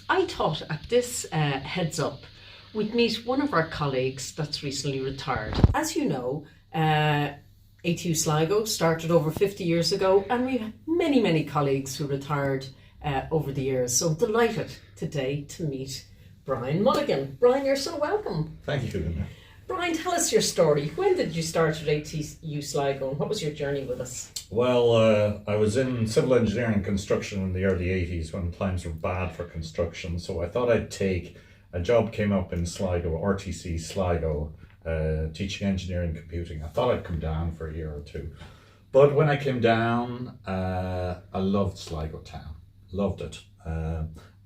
I thought at this heads up, we'd meet one of our colleagues that's recently retired. As you know, ATU Sligo started over 50 years ago, and we have many, many colleagues who retired over the years. So delighted today to meet Brian Mulligan. Brian, you're so welcome. Thank you, Linda. Brian, tell us your story. When did you start at ATU Sligo, and what was your journey with us? Well, I was in civil engineering and construction in the early 80s when times were bad for construction, so I thought I'd take a job came up in Sligo, RTC Sligo, teaching engineering computing. I thought I'd come down for a year or two. But when I came down, I loved Sligo town, loved it.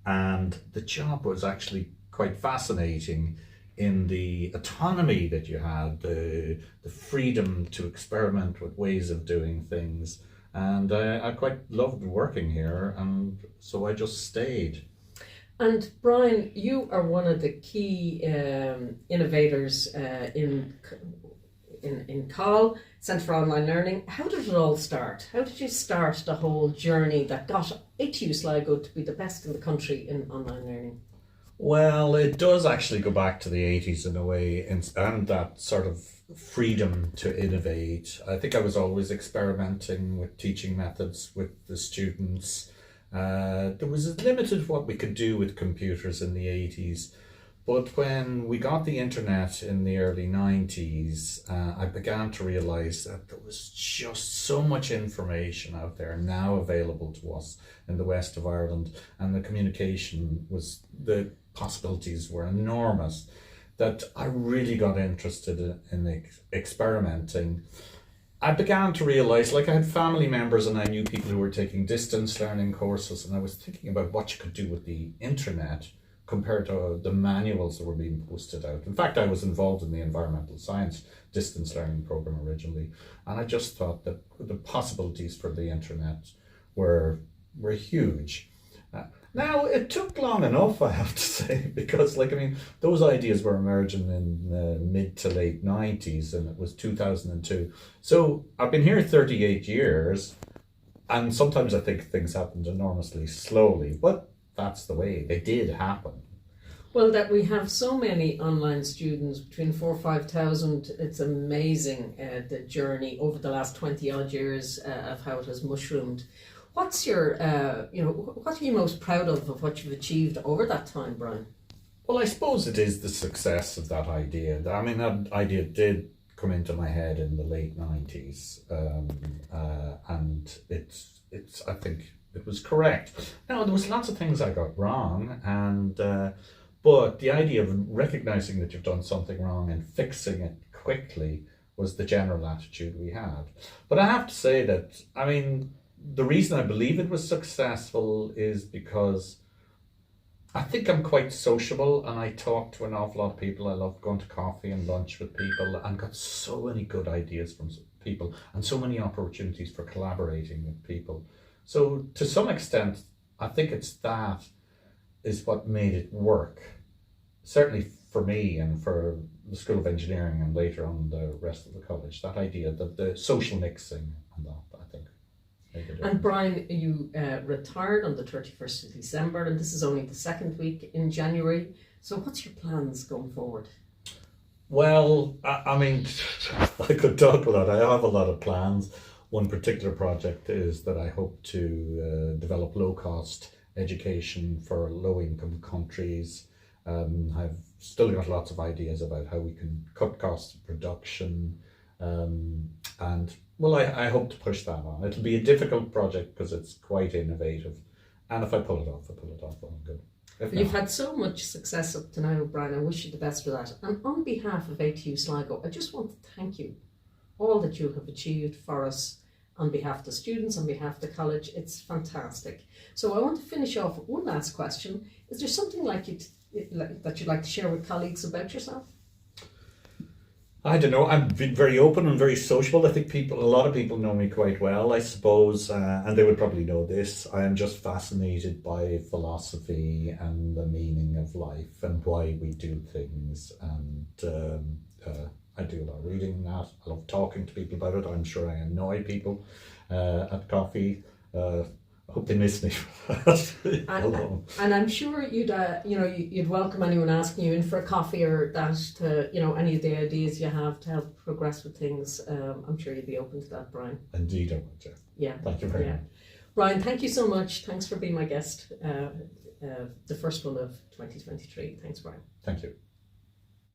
And the job was actually quite fascinating in the autonomy that you had, the freedom to experiment with ways of doing things. And I quite loved working here, and so I just stayed. And Brian, you are one of the key innovators in COL, Centre for Online Learning. How did it all start? How did you start the whole journey that got ATU Sligo to be the best in the country in online learning? Well, it does actually go back to the 80s in a way, and that sort of freedom to innovate. I think I was always experimenting with teaching methods with the students. There was limited what we could do with computers in the 80s, but when we got the internet in the early 90s, I began to realize that there was just so much information out there now available to us in the west of Ireland, and the communication was, the possibilities were enormous, that I really got interested in experimenting. I began to realize, like, I had family members and I knew people who were taking distance learning courses, and I was thinking about what you could do with the internet compared to the manuals that were being posted out. In fact, I was involved in the environmental science distance learning program originally, and I just thought that the possibilities for the internet were huge. Now, it took long enough, I have to say, because, those ideas were emerging in the mid to late 90s, and it was 2002. So I've been here 38 years, and sometimes I think things happened enormously slowly, but that's the way they did happen. Well, that we have so many online students, between 4,000 or 5,000, it's amazing the journey over the last 20 odd years of how it has mushroomed. What's your, what are you most proud of what you've achieved over that time, Brian? Well, I suppose it is the success of that idea. I mean, that idea did come into my head in the late 90s, and it's I think it was correct. Now, there was lots of things I got wrong, and but the idea of recognizing that you've done something wrong and fixing it quickly was the general attitude we had. But I have to say that, I mean, the reason I believe it was successful is because I think I'm quite sociable and I talk to an awful lot of people. I love going to coffee and lunch with people, and got so many good ideas from people and so many opportunities for collaborating with people. So to some extent, I think it's that is what made it work. Certainly for me and for the School of Engineering and later on the rest of the college, that idea that the social mixing and that, I think, made a difference. And Brian, you retired on the 31st of December, and this is only the second week in January. So what's your plans going forward? Well, I mean, I could talk about that. I have a lot of plans. One particular project is that I hope to develop low-cost education for low-income countries. I've still got lots of ideas about how we can cut costs of production, and well, I hope to push that on. It'll be a difficult project because it's quite innovative, and if I pull it off, well, good. You've had so much success up to now, Brian. I wish you the best for that. And on behalf of ATU Sligo, I just want to thank you all that you have achieved for us. On behalf of the students, on behalf of the college, it's fantastic. So I want to finish off with one last question. Is there something that you'd like to share with colleagues about yourself? I don't know. I'm very open and very sociable. I think a lot of people know me quite well, I suppose, and they would probably know this. I am just fascinated by philosophy and the meaning of life and why we do things. And I do a lot of reading and that. I love talking to people about it. I'm sure I annoy people at coffee. hope they miss me for that. alone. And I'm sure you'd welcome anyone asking you in for a coffee or that to, any of the ideas you have to help progress with things. I'm sure you'd be open to that, Brian. Indeed, I would, yeah. Yeah. Thank you very much. Brian, thank you so much. Thanks for being my guest. The first one of 2023. Thanks, Brian. Thank you.